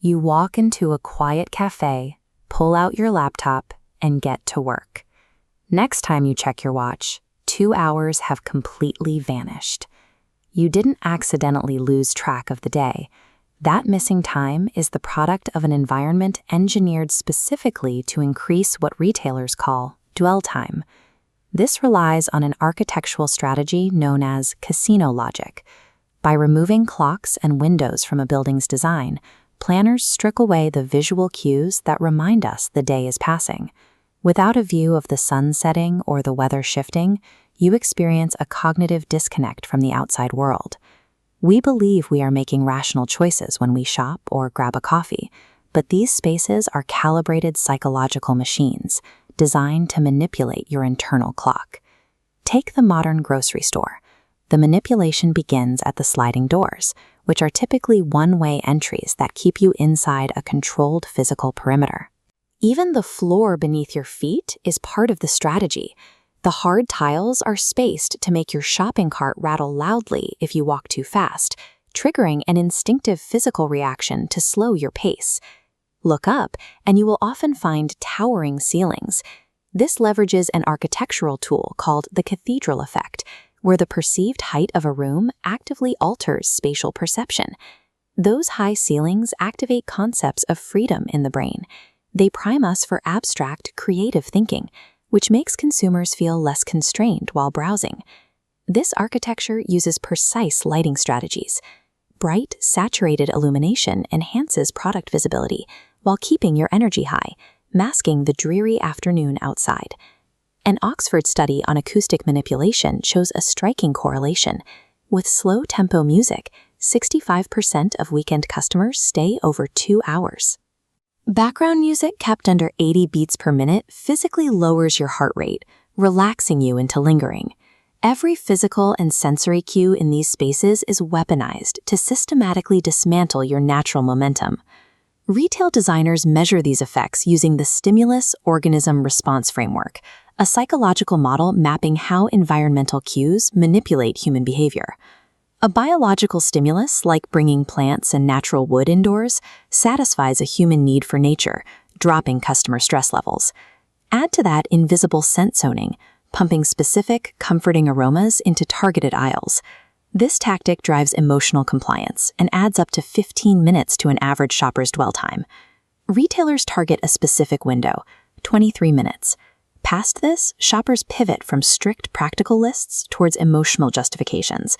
You walk into a quiet cafe, pull out your laptop, and get to work. Next time you check your watch, 2 hours have completely vanished. You didn't accidentally lose track of the day. That missing time is the product of an environment engineered specifically to increase what retailers call dwell time. This relies on an architectural strategy known as casino logic. By removing clocks and windows from a building's design, planners strip away the visual cues that remind us the day is passing. Without a view of the sun setting or the weather shifting, you experience a cognitive disconnect from the outside world. We believe we are making rational choices when we shop or grab a coffee, but these spaces are calibrated psychological machines designed to manipulate your internal clock. Take the modern grocery store. The manipulation begins at the sliding doors, which are typically one-way entries that keep you inside a controlled physical perimeter. Even the floor beneath your feet is part of the strategy. The hard tiles are spaced to make your shopping cart rattle loudly if you walk too fast, triggering an instinctive physical reaction to slow your pace. Look up, and you will often find towering ceilings. This leverages an architectural tool called the cathedral effect, where the perceived height of a room actively alters spatial perception. Those high ceilings activate concepts of freedom in the brain. They prime us for abstract, creative thinking, which makes consumers feel less constrained while browsing. This architecture uses precise lighting strategies. Bright, saturated illumination enhances product visibility while keeping your energy high, masking the dreary afternoon outside. An Oxford study on acoustic manipulation shows a striking correlation. With slow-tempo music, 65% of weekend customers stay over 2 hours. Background music kept under 80 beats per minute physically lowers your heart rate, relaxing you into lingering. Every physical and sensory cue in these spaces is weaponized to systematically dismantle your natural momentum. Retail designers measure these effects using the stimulus-organism response framework, a psychological model mapping how environmental cues manipulate human behavior. A biological stimulus, like bringing plants and natural wood indoors, satisfies a human need for nature, dropping customer stress levels. Add to that invisible scent zoning, pumping specific, comforting aromas into targeted aisles. This tactic drives emotional compliance and adds up to 15 minutes to an average shopper's dwell time. Retailers target a specific window, 23 minutes. Past this, shoppers pivot from strict practical lists towards emotional justifications.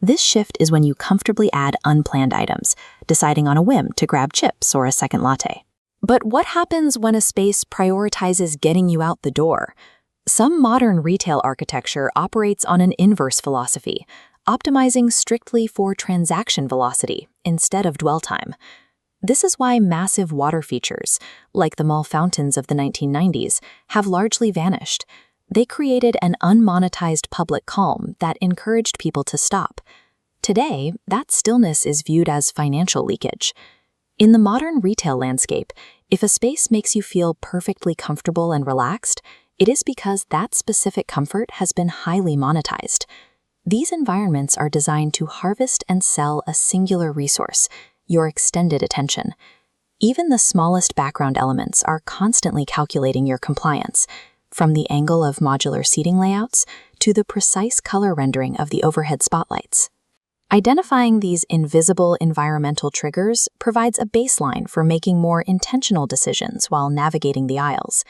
This shift is when you comfortably add unplanned items, deciding on a whim to grab chips or a second latte. But what happens when a space prioritizes getting you out the door? Some modern retail architecture operates on an inverse philosophy, optimizing strictly for transaction velocity instead of dwell time. This is why massive water features, like the mall fountains of the 1990s, have largely vanished. They created an unmonetized public calm that encouraged people to stop. Today, that stillness is viewed as financial leakage. In the modern retail landscape, if a space makes you feel perfectly comfortable and relaxed, it is because that specific comfort has been highly monetized. These environments are designed to harvest and sell a singular resource, your extended attention. Even the smallest background elements are constantly calculating your compliance, from the angle of modular seating layouts to the precise color rendering of the overhead spotlights. Identifying these invisible environmental triggers provides a baseline for making more intentional decisions while navigating the aisles.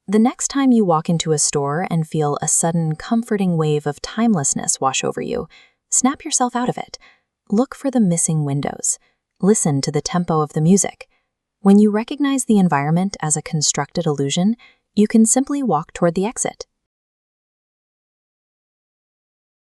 The next time you walk into a store and feel a sudden comforting wave of timelessness wash over you, snap yourself out of it. Look for the missing windows. Listen to the tempo of the music. When you recognize the environment as a constructed illusion, you can simply walk toward the exit.